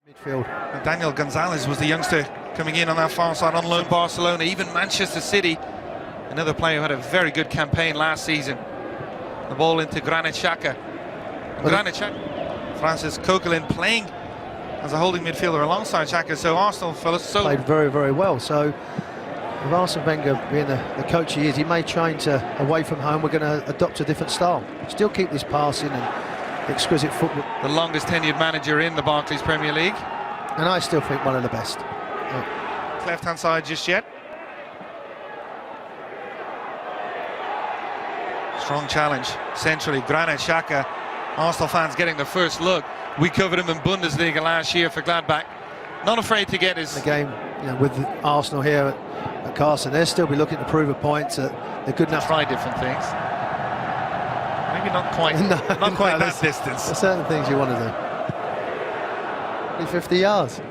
Midfield. And Daniel Gonzalez was the youngster coming in on that far side on loan. Barcelona, even Manchester City, another player who had a very good campaign last season. The ball into Granit Xhaka. Granit Xhaka, Francis Coquelin playing as a holding midfielder alongside Xhaka. So Arsenal fellas Played very, very well. So with Arsene Wenger being the coach he is, he may change away from home. We're going to adopt a different style. Still keep this passing and exquisite football. The longest tenured manager in the Barclays Premier League. And I still think one of the best. Left hand side just yet. Strong challenge centrally. Granit Xhaka. Arsenal fans getting the first look. We covered him in Bundesliga last year for Gladbach. Not afraid to get his... The game, with Arsenal here at Carson, they'll still be looking to prove a point that they're good enough. Try different things. Maybe not quite, not quite that distance. There's certain things you want to do. 50 yards.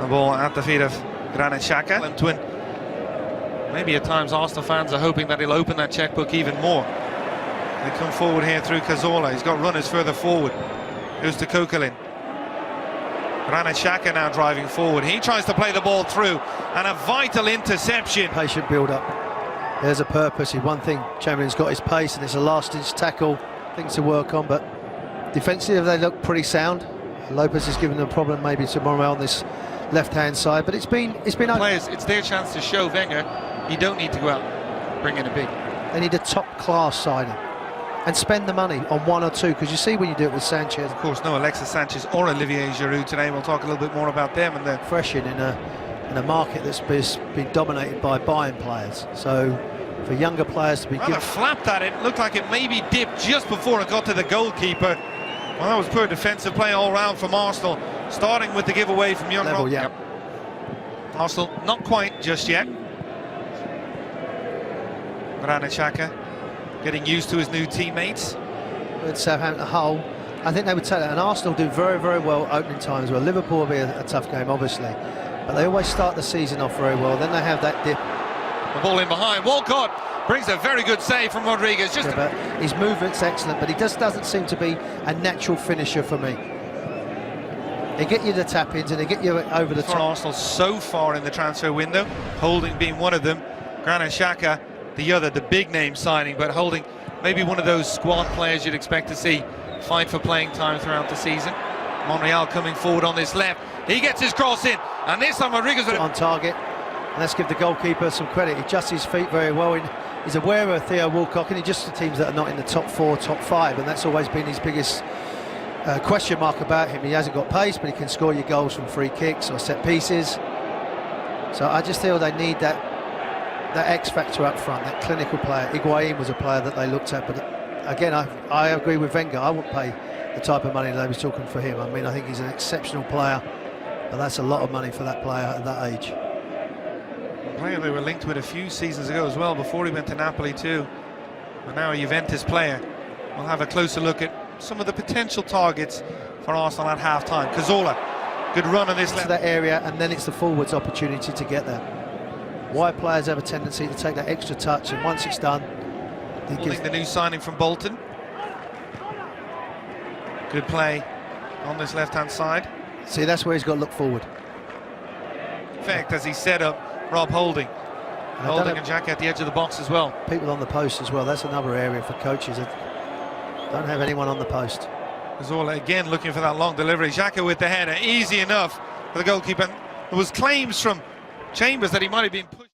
The ball at the feet of Granit Xhaka. Maybe at times Arsenal fans are hoping that he'll open that checkbook even more. They come forward here through Cazorla. He's got runners further forward. Goes to Coquelin. Granit Xhaka now driving forward. He tries to play the ball through, and a vital interception. Patient build-up. There's a purpose. One thing, Chamberlain's got his pace, and it's a last-inch tackle. Things to work on, but defensively they look pretty sound. Lopez has given them a problem maybe tomorrow on this left-hand side, but it's been players. It's their chance to show Wenger you don't need to go out and bring in a big. They need a top-class signing and spend the money on one or two, because you see when you do it with Sanchez. Of course, no Alexis Sanchez or Olivier Giroud today. We'll talk a little bit more about them and the fresh in a market that's been dominated by buying players. So for younger players to be given... flapped at it. Looked like it maybe dipped just before it got to the goalkeeper. Well, that was poor defensive play all round from Arsenal, starting with the giveaway from young level, yeah. Arsenal not quite just yet. Granit Xhaka getting used to his new teammates. With Southampton, Hull, I think they would take that. And Arsenal do very, very well opening times. Well, Liverpool will be a tough game, obviously, but they always start the season off very well. Then they have that dip. The ball in behind. Walcott brings a very good save from Rodriguez. His movement's excellent, but he just doesn't seem to be a natural finisher for me. They get you the tap-ins and they get you over the top. Arsenal so far in the transfer window, Holding being one of them, Granit Xhaka the other, the big name signing, but Holding maybe one of those squad players you'd expect to see fight for playing time throughout the season. Monreal coming forward on this left. He gets his cross in, and this time Rodriguez on target. And let's give the goalkeeper some credit. He adjusts his feet very well. He's aware of Theo Walcott, and he just the teams that are not in the top 4, top 5, and that's always been his biggest question mark about him. He hasn't got pace, but he can score your goals from free kicks or set pieces. So I just feel they need that X factor up front, that clinical player. Higuain was a player that they looked at, but again, I agree with Wenger. I wouldn't pay the type of money they was talking for him. I mean, I think he's an exceptional player, but that's a lot of money for that player at that age. A player they were linked with a few seasons ago as well, before he went to Napoli too, and now a Juventus player. We'll have a closer look at some of the potential targets for Arsenal at half-time. Cazorla, good run on this to that area, and then it's the forwards' opportunity to get there. Wide players have a tendency to take that extra touch, and once it's done, the new signing from Bolton. Good play on this left-hand side. See, that's where he's got to look forward. In fact, as he set up Rob Holding. Holding and Xhaka at the edge of the box as well. People on the post as well. That's another area for coaches that don't have anyone on the post. Cazorla again looking for that long delivery. Xhaka with the header, easy enough for the goalkeeper. There was claims from Chambers that he might have been pushed.